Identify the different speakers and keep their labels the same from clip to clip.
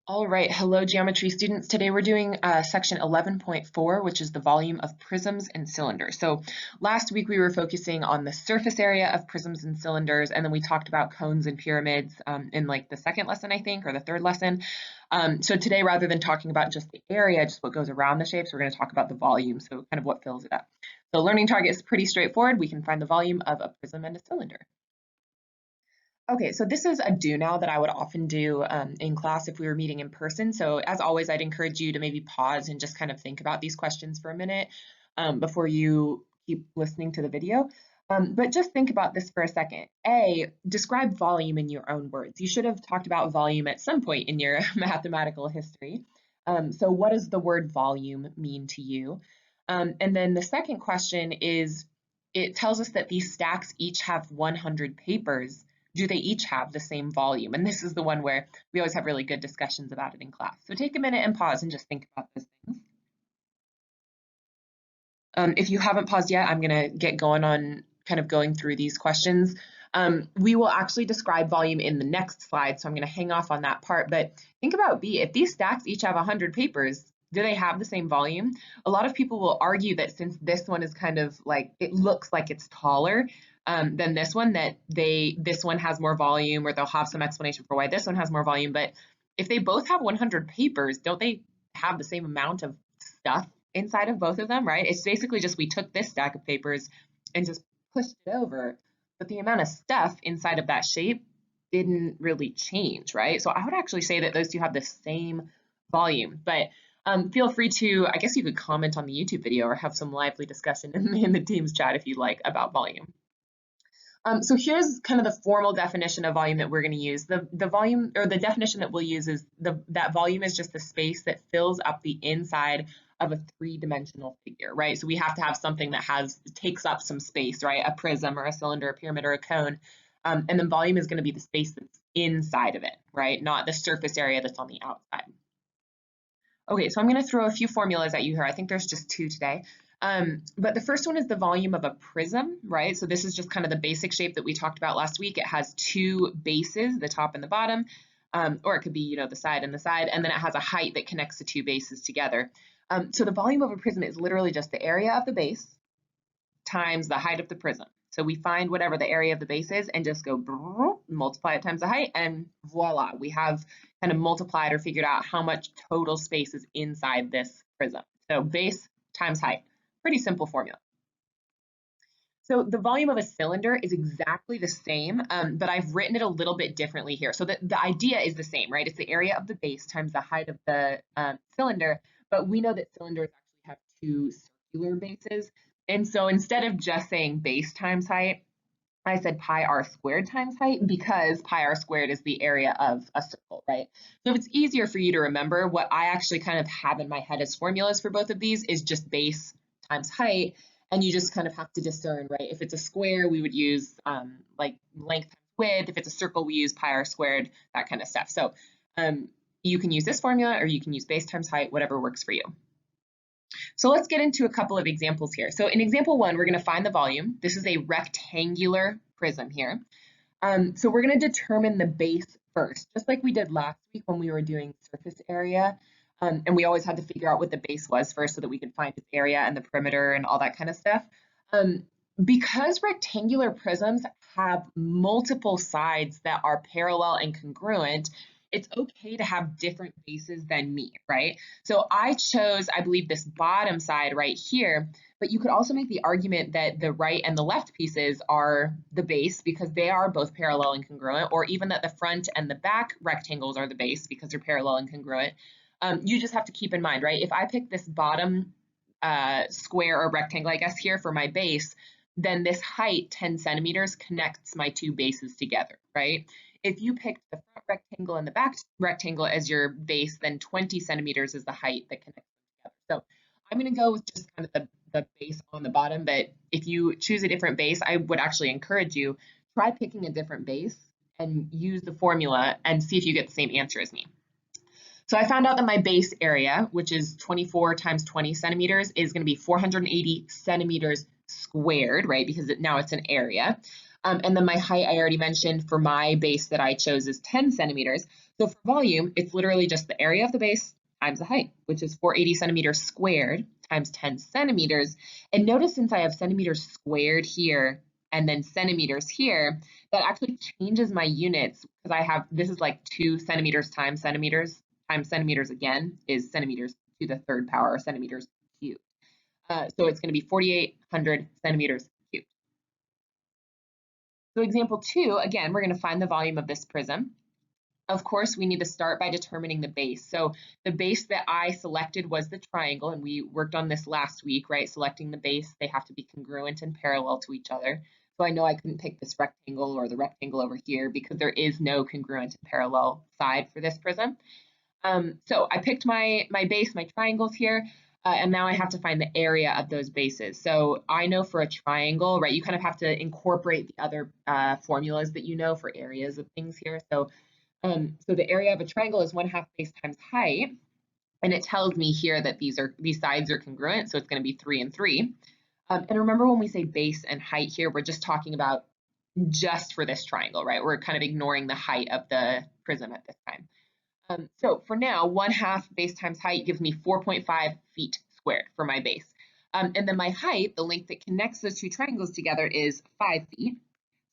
Speaker 1: All right, hello geometry students. Today we're doing section 11.4, which is the volume of prisms and cylinders. So last week we were focusing on the surface area of prisms and cylinders, and then we talked about cones and pyramids in like the second lesson, I think, or the third lesson. So today, rather than talking about just the area, just what goes around the shapes, we're going to talk about the volume, so kind of what fills it up. So learning target is pretty straightforward. We can find the volume of a prism and a cylinder. Okay, so this is a do now that I would often do in class if we were meeting in person. So as always, I'd encourage you to maybe pause and just kind of think about these questions for a minute before you keep listening to the video. But just think about this for a second. A, describe volume in your own words. You should have talked about volume at some point in your mathematical history. So what does the word volume mean to you? And then the second question is, it tells us that these stacks each have 100 papers. Do they each have the same volume? And this is the one where we always have really good discussions about it in class. So take a minute and pause and just think about those things. If you haven't paused yet, I'm going to get going on kind of going through these questions. We will actually describe volume in the next slide, so I'm going to hang off on that part. But think about B. If these stacks each have 100 papers, do they have the same volume? A lot of people will argue that since this one is kind of like, it looks like it's taller, than this one, that this one has more volume, or they'll have some explanation for why this one has more volume. But if they both have 100 papers, don't they have the same amount of stuff inside of both of them, right? It's basically just we took this stack of papers and just pushed it over, but the amount of stuff inside of that shape didn't really change, right? So I would actually say that those two have the same volume, but feel free to, I guess you could comment on the YouTube video or have some lively discussion in the Teams chat if you'd like about volume. So here's kind of the formal definition of volume that we're going to use. The volume, or the definition that we'll use, is that volume is just the space that fills up the inside of a three-dimensional figure, right? So we have to have something that takes up some space, right? A prism or a cylinder, a pyramid or a cone. And then volume is going to be the space that's inside of it, right? Not the surface area that's on the outside. Okay, so I'm going to throw a few formulas at you here. I think there's just two today. But the first one is the volume of a prism, right? So this is just kind of the basic shape that we talked about last week. It has two bases, the top and the bottom, or it could be, the side and the side, and then it has a height that connects the two bases together. So the volume of a prism is literally just the area of the base times the height of the prism. So we find whatever the area of the base is and just go multiply it times the height, and voila, we have kind of multiplied or figured out how much total space is inside this prism. So base times height. Pretty simple formula. So the volume of a cylinder is exactly the same, but I've written it a little bit differently here. So the idea is the same, right? It's the area of the base times the height of the cylinder, but we know that cylinders actually have two circular bases. And so instead of just saying base times height, I said pi r squared times height, because pi r squared is the area of a circle, right? So if it's easier for you to remember, what I actually kind of have in my head as formulas for both of these is just base times height, and you just kind of have to discern, right? If it's a square, we would use like length times width. If it's a circle, we use pi r squared, that kind of stuff. So you can use this formula, or you can use base times height, whatever works for you. So let's get into a couple of examples here. So in example one, we're going to find the volume. This is a rectangular prism here. So we're going to determine the base first, just like we did last week when we were doing surface area. And we always had to figure out what the base was first so that we could find its area and the perimeter and all that kind of stuff. Because rectangular prisms have multiple sides that are parallel and congruent, it's okay to have different bases than me, right? So I chose, I believe, this bottom side right here, but you could also make the argument that the right and the left pieces are the base because they are both parallel and congruent, or even that the front and the back rectangles are the base because they're parallel and congruent. You just have to keep in mind, right? If I pick this bottom square or rectangle, I guess, here for my base, then this height, 10 centimeters, connects my two bases together, right? If you picked the front rectangle and the back rectangle as your base, then 20 centimeters is the height that connects them together. So I'm going to go with just kind of the base on the bottom, but if you choose a different base, I would actually encourage you, try picking a different base and use the formula and see if you get the same answer as me. So I found out that my base area, which is 24 times 20 centimeters, is going to be 480 centimeters squared, right? Because now it's an area. And then my height, I already mentioned, for my base that I chose is 10 centimeters. So for volume, it's literally just the area of the base times the height, which is 480 centimeters squared times 10 centimeters. And notice since I have centimeters squared here and then centimeters here, that actually changes my units because I have, this is like 2 centimeters times centimeters again is centimeters to the third power, or centimeters cubed. So it's going to be 4,800 centimeters cubed. So example 2, again, we're going to find the volume of this prism. Of course, we need to start by determining the base. So the base that I selected was the triangle, and we worked on this last week, right? Selecting the base, they have to be congruent and parallel to each other. So I know I couldn't pick this rectangle or the rectangle over here because there is no congruent and parallel side for this prism. So I picked my base, my triangles here, and now I have to find the area of those bases. So I know for a triangle, right, you kind of have to incorporate the other formulas that you know for areas of things here. So the area of a triangle is 1/2 base times height, and it tells me here that these sides are congruent, so it's going to be 3 and 3. And remember when we say base and height here, we're just talking about just for this triangle, right? We're kind of ignoring the height of the prism at this time. So for now, 1/2 base times height gives me 4.5 feet squared for my base. And then my height, the length that connects those two triangles together, is 5 feet.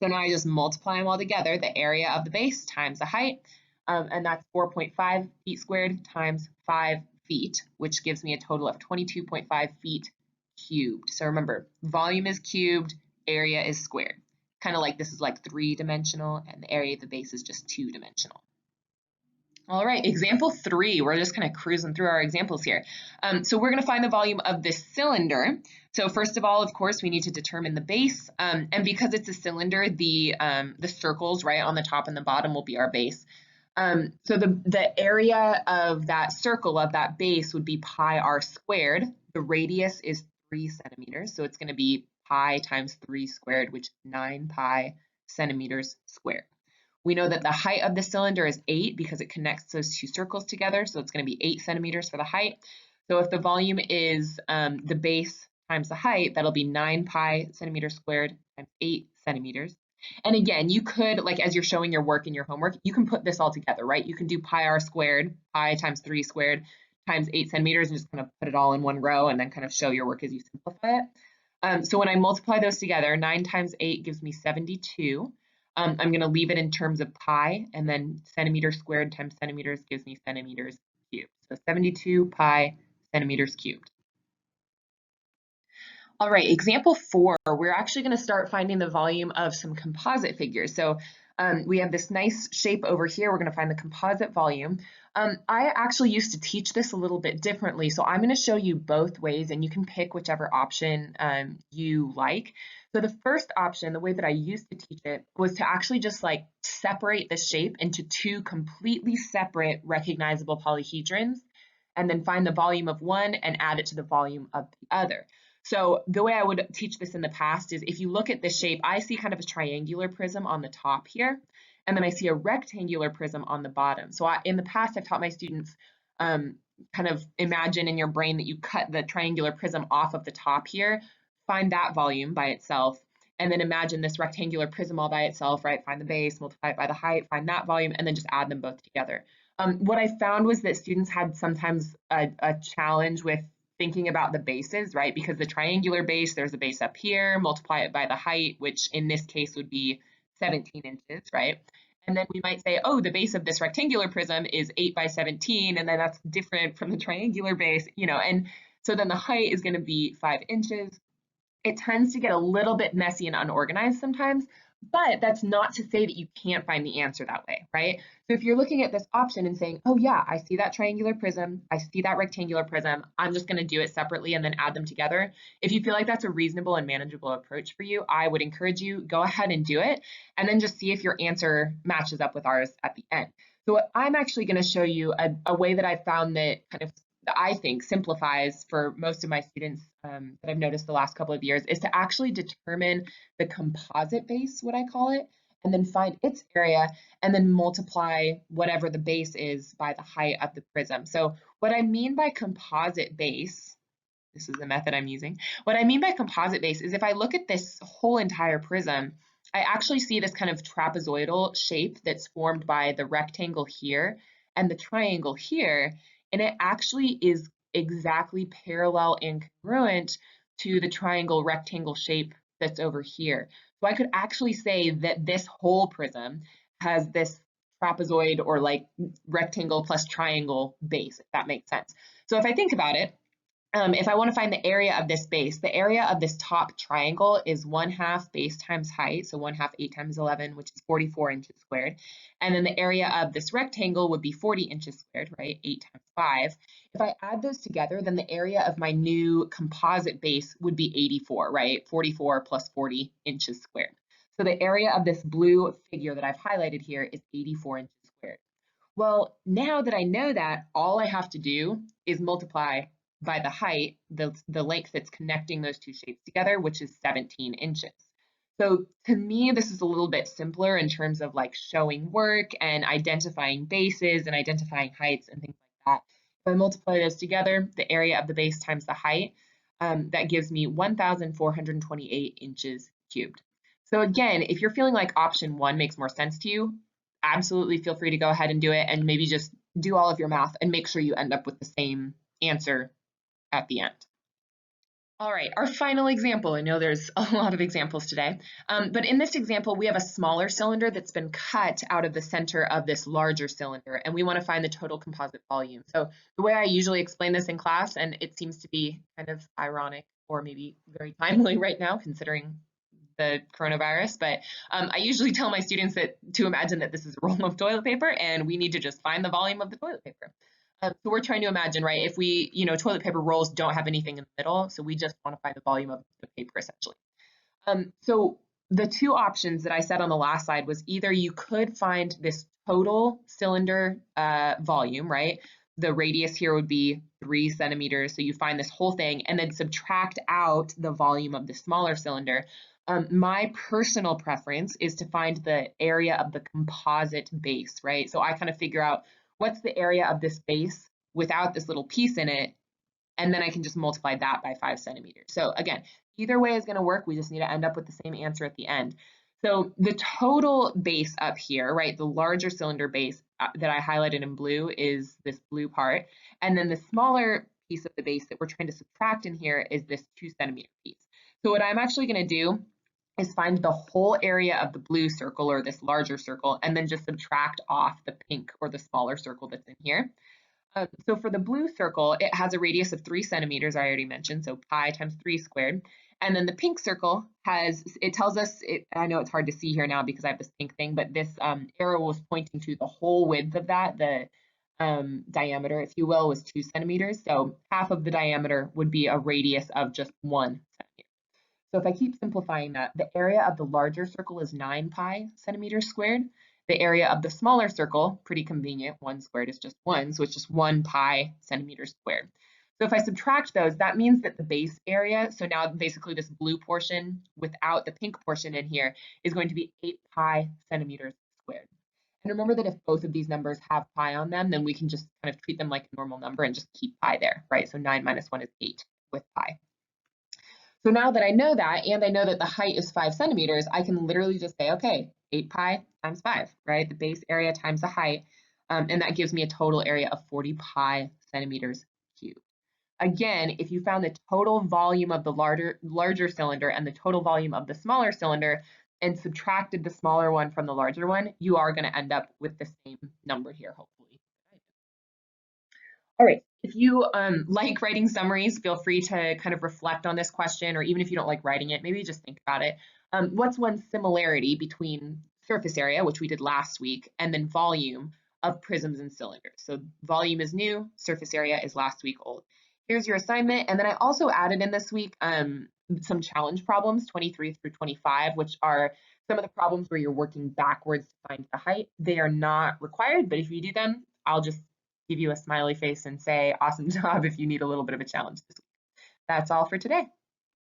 Speaker 1: So now I just multiply them all together, the area of the base times the height, and that's 4.5 feet squared times 5 feet, which gives me a total of 22.5 feet cubed. So remember, volume is cubed, area is squared. Kind of like this is like 3-dimensional, and the area of the base is just 2-dimensional. All right, example 3, we're just kind of cruising through our examples here. So we're going to find the volume of this cylinder. So first of all, of course, we need to determine the base. And because it's a cylinder, the circles right on the top and the bottom will be our base. So the area of that circle, of that base, would be pi r squared. The radius is 3 centimeters, so it's going to be pi times 3 squared, which is 9 pi centimeters squared. We know that the height of the cylinder is 8 because it connects those two circles together, so it's going to be 8 centimeters for the height. So if the volume is the base times the height, that'll be 9 pi centimeters squared times 8 centimeters. And again, you could, like as you're showing your work in your homework, you can put this all together, right? You can do pi r squared, pi times 3 squared times 8 centimeters, and just kind of put it all in one row and then kind of show your work as you simplify it. So when I multiply those together, 9 times 8 gives me 72. I'm going to leave it in terms of pi, and then centimeters squared times centimeters gives me centimeters cubed. So 72 pi centimeters cubed. All right, example 4, we're actually going to start finding the volume of some composite figures. So we have this nice shape over here. We're going to find the composite volume. I actually used to teach this a little bit differently, so I'm going to show you both ways, and you can pick whichever option you like. So the first option, the way that I used to teach it, was to actually just like separate the shape into 2 completely separate recognizable polyhedrons, and then find the volume of one and add it to the volume of the other. So the way I would teach this in the past is if you look at this shape, I see kind of a triangular prism on the top here, and then I see a rectangular prism on the bottom. So in the past, I've taught my students kind of imagine in your brain that you cut the triangular prism off of the top here, find that volume by itself, and then imagine this rectangular prism all by itself, right? Find the base, multiply it by the height, find that volume, and then just add them both together. What I found was that students had sometimes a challenge with thinking about the bases, right? Because the triangular base, there's a base up here, multiply it by the height, which in this case would be 17 inches, right? And then we might say, oh, the base of this rectangular prism is 8 by 17, and then that's different from the triangular base, and so then the height is going to be 5 inches. It tends to get a little bit messy and unorganized sometimes, but that's not to say that you can't find the answer that way, right? So if you're looking at this option and saying, oh yeah, I see that triangular prism, I see that rectangular prism, I'm just going to do it separately and then add them together. If you feel like that's a reasonable and manageable approach for you, I would encourage you, go ahead and do it, and then just see if your answer matches up with ours at the end. So what I'm actually going to show you a way that I found that kind of I think simplifies for most of my students that I've noticed the last couple of years is to actually determine the composite base, what I call it, and then find its area and then multiply whatever the base is by the height of the prism. So what I mean by composite base, this is the method I'm using. What I mean by composite base is if I look at this whole entire prism, I actually see this kind of trapezoidal shape that's formed by the rectangle here and the triangle here, and it actually is exactly parallel and congruent to the triangle rectangle shape that's over here. So I could actually say that this whole prism has this trapezoid or like rectangle plus triangle base, if that makes sense. So if I think about it, if I want to find the area of this base, the area of this top triangle is 1/2 base times height, so 1/2 8 times 11, which is 44 inches squared. And then the area of this rectangle would be 40 inches squared, right? 8 times 5. If I add those together, then the area of my new composite base would be 84, right? 44 plus 40 inches squared. So the area of this blue figure that I've highlighted here is 84 inches squared. Well, now that I know that, all I have to do is multiply by the height, the length that's connecting those two shapes together, which is 17 inches. So to me, this is a little bit simpler in terms of like showing work and identifying bases and identifying heights and things like that. If I multiply those together, the area of the base times the height, that gives me 1,428 inches cubed. So again, if you're feeling like option one makes more sense to you, absolutely feel free to go ahead and do it and maybe just do all of your math and make sure you end up with the same answer at the end. All right, our final example. I know there's a lot of examples today, but in this example, we have a smaller cylinder that's been cut out of the center of this larger cylinder, and we want to find the total composite volume. So the way I usually explain this in class, and it seems to be kind of ironic or maybe very timely right now, considering the coronavirus, but I usually tell my students that to imagine that this is a roll of toilet paper and we need to just find the volume of the toilet paper. So we're trying to imagine, right, if we, toilet paper rolls don't have anything in the middle, so we just want to find the volume of the paper essentially. So the two options that I said on the last slide was either you could find this total cylinder volume, right? The radius here would be 3 centimeters, so you find this whole thing and then subtract out the volume of the smaller cylinder. My personal preference is to find the area of the composite base, right? So I kind of figure out what's the area of this base without this little piece in it, and then I can just multiply that by 5 centimeters. So again, either way is going to work. We just need to end up with the same answer at the end. So the total base up here, right, the larger cylinder base that I highlighted in blue is this blue part. And then the smaller piece of the base that we're trying to subtract in here is this 2 centimeter piece. So what I'm actually going to do is find the whole area of the blue circle or this larger circle and then just subtract off the pink or the smaller circle that's in here. So for the blue circle, it has a radius of 3 centimeters, I already mentioned, so pi times 3 squared. And then the pink circle it tells us, I know it's hard to see here now because I have this pink thing, but this arrow was pointing to the whole width of that, the diameter, if you will, was 2 centimeters. So half of the diameter would be a radius of just 1 centimeter. So if I keep simplifying that, the area of the larger circle is 9 pi centimeters squared. The area of the smaller circle, pretty convenient, 1 squared is just 1, so it's just 1 pi centimeters squared. So if I subtract those, that means that the base area, so now basically this blue portion without the pink portion in here, is going to be 8 pi centimeters squared. And remember that if both of these numbers have pi on them, then we can just kind of treat them like a normal number and just keep pi there, right? So 9 minus 1 is 8 with pi. So now that I know that, and I know that the height is 5 centimeters, I can literally just say, okay, 8 pi times 5, right? The base area times the height, and that gives me a total area of 40 pi centimeters cubed. Again, if you found the total volume of the larger cylinder and the total volume of the smaller cylinder and subtracted the smaller one from the larger one, you are going to end up with the same number here, hopefully. All right, if you like writing summaries, feel free to kind of reflect on this question, or even if you don't like writing it, maybe just think about it. What's one similarity between surface area, which we did last week, and then volume of prisms and cylinders? So volume is new, surface area is last week old. Here's your assignment, and then I also added in this week some challenge problems, 23 through 25, which are some of the problems where you're working backwards to find the height. They are not required, but if you do them, I'll just give you a smiley face and say, awesome job if you need a little bit of a challenge this week. That's all for today.